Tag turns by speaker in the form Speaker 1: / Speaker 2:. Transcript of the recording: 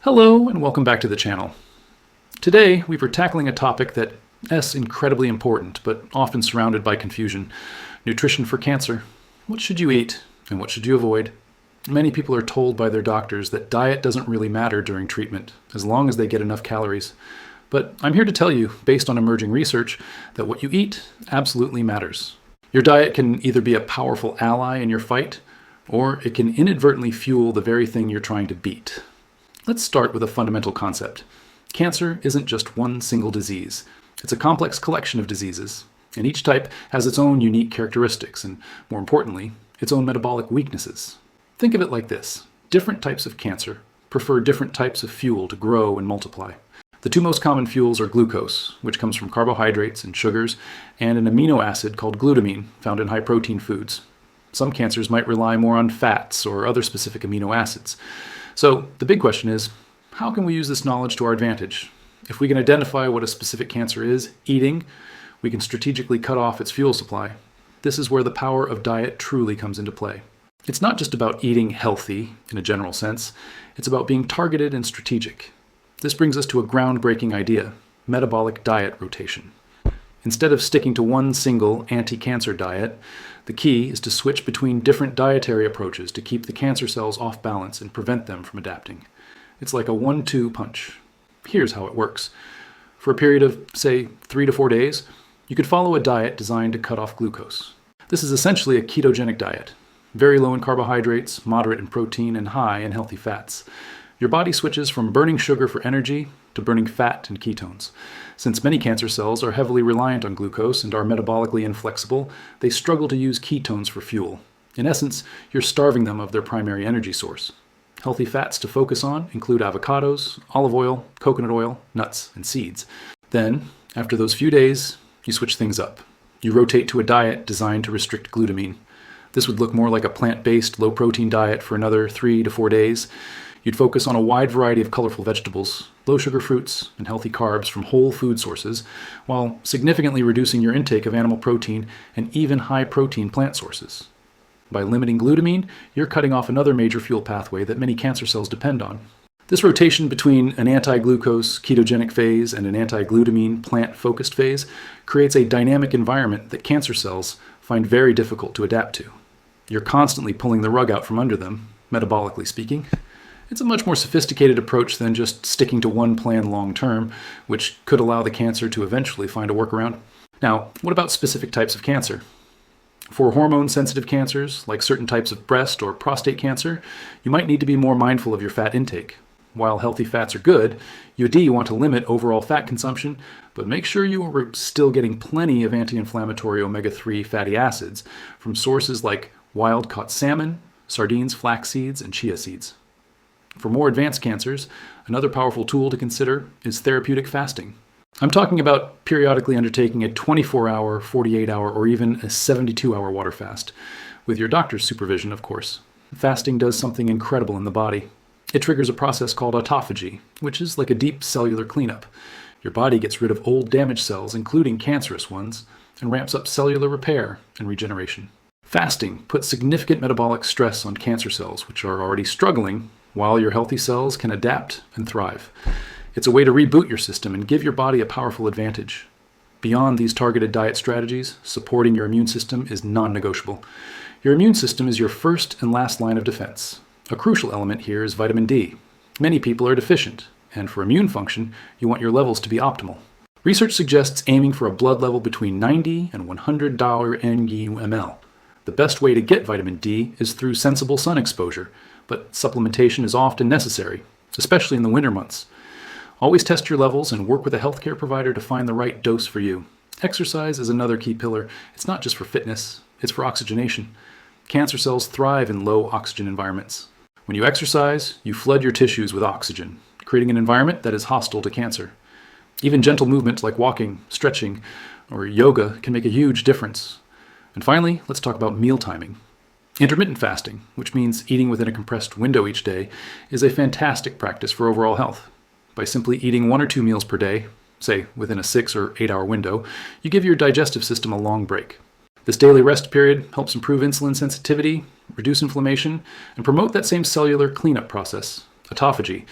Speaker 1: Hello and welcome back to the channel. Today we were tackling a topic that is incredibly important but often surrounded by confusion: nutrition for cancer. What should you eat and what should you avoid? Many people are told by their doctors that diet doesn't really matter during treatment as long as they get enough calories. But I'm here to tell you, based on emerging research, that what you eat absolutely matters. Your diet can either be a powerful ally in your fight, or it can inadvertently fuel the very thing you're trying to beat. Let's start with a fundamental concept. Cancer isn't just one single disease. It's a complex collection of diseases, and each type has its own unique characteristics and, more importantly, its own metabolic weaknesses. Think of it like this. Different types of cancer prefer different types of fuel to grow and multiply. The two most common fuels are glucose, which comes from carbohydrates and sugars, and an amino acid called glutamine, found in high-protein foods. Some cancers might rely more on fats or other specific amino acids. So the big question is, how can we use this knowledge to our advantage? If we can identify what a specific cancer is, eating, we can strategically cut off its fuel supply. This is where the power of diet truly comes into play. It's not just about eating healthy in a general sense, it's about being targeted and strategic. This brings us to a groundbreaking idea: metabolic diet rotation. Instead of sticking to one single anti-cancer diet, the key is to switch between different dietary approaches to keep the cancer cells off balance and prevent them from adapting. It's like a 1-2 punch. Here's how it works. For a period of, say, 3 to 4 days, you could follow a diet designed to cut off glucose. This is essentially a ketogenic diet, very low in carbohydrates, moderate in protein, and high in healthy fats. Your body switches from burning sugar for energy to burning fat and ketones. Since many cancer cells are heavily reliant on glucose and are metabolically inflexible, they struggle to use ketones for fuel. In essence, you're starving them of their primary energy source. Healthy fats to focus on include avocados, olive oil, coconut oil, nuts, and seeds. Then, after those few days, you switch things up. You rotate to a diet designed to restrict glutamine. This would look more like a plant-based, low-protein diet for another 3 to 4 days. You'd focus on a wide variety of colorful vegetables, low-sugar fruits, and healthy carbs from whole food sources, while significantly reducing your intake of animal protein and even high-protein plant sources. By limiting glutamine, you're cutting off another major fuel pathway that many cancer cells depend on. This rotation between an anti-glucose ketogenic phase and an anti-glutamine plant-focused phase creates a dynamic environment that cancer cells find very difficult to adapt to. You're constantly pulling the rug out from under them, metabolically speaking. It's a much more sophisticated approach than just sticking to one plan long-term, which could allow the cancer to eventually find a workaround. Now, what about specific types of cancer? For hormone-sensitive cancers, like certain types of breast or prostate cancer, you might need to be more mindful of your fat intake. While healthy fats are good, you want to limit overall fat consumption, but make sure you are still getting plenty of anti-inflammatory omega-3 fatty acids from sources like wild-caught salmon, sardines, flax seeds, and chia seeds. For more advanced cancers, another powerful tool to consider is therapeutic fasting. I'm talking about periodically undertaking a 24-hour, 48-hour, or even a 72-hour water fast, with your doctor's supervision, of course. Fasting does something incredible in the body. It triggers a process called autophagy, which is like a deep cellular cleanup. Your body gets rid of old damaged cells, including cancerous ones, and ramps up cellular repair and regeneration. Fasting puts significant metabolic stress on cancer cells, which are already struggling, while your healthy cells can adapt and thrive. It's a way to reboot your system and give your body a powerful advantage. Beyond these targeted diet strategies, supporting your immune system is non-negotiable. Your immune system is your first and last line of defense. A crucial element here is vitamin D. Many people are deficient, and for immune function, you want your levels to be optimal. Research suggests aiming for a blood level between 90 and 100 NU/mL. The best way to get vitamin D is through sensible sun exposure, but supplementation is often necessary, especially in the winter months. Always test your levels and work with a healthcare provider to find the right dose for you. Exercise is another key pillar. It's not just for fitness, it's for oxygenation. Cancer cells thrive in low oxygen environments. When you exercise, you flood your tissues with oxygen, creating an environment that is hostile to cancer. Even gentle movements like walking, stretching, or yoga can make a huge difference. And finally, let's talk about meal timing. Intermittent fasting, which means eating within a compressed window each day, is a fantastic practice for overall health. By simply eating 1 or 2 meals per day, say within a 6 or 8 hour window, you give your digestive system a long break. This daily rest period helps improve insulin sensitivity, reduce inflammation, and promote that same cellular cleanup process, autophagy,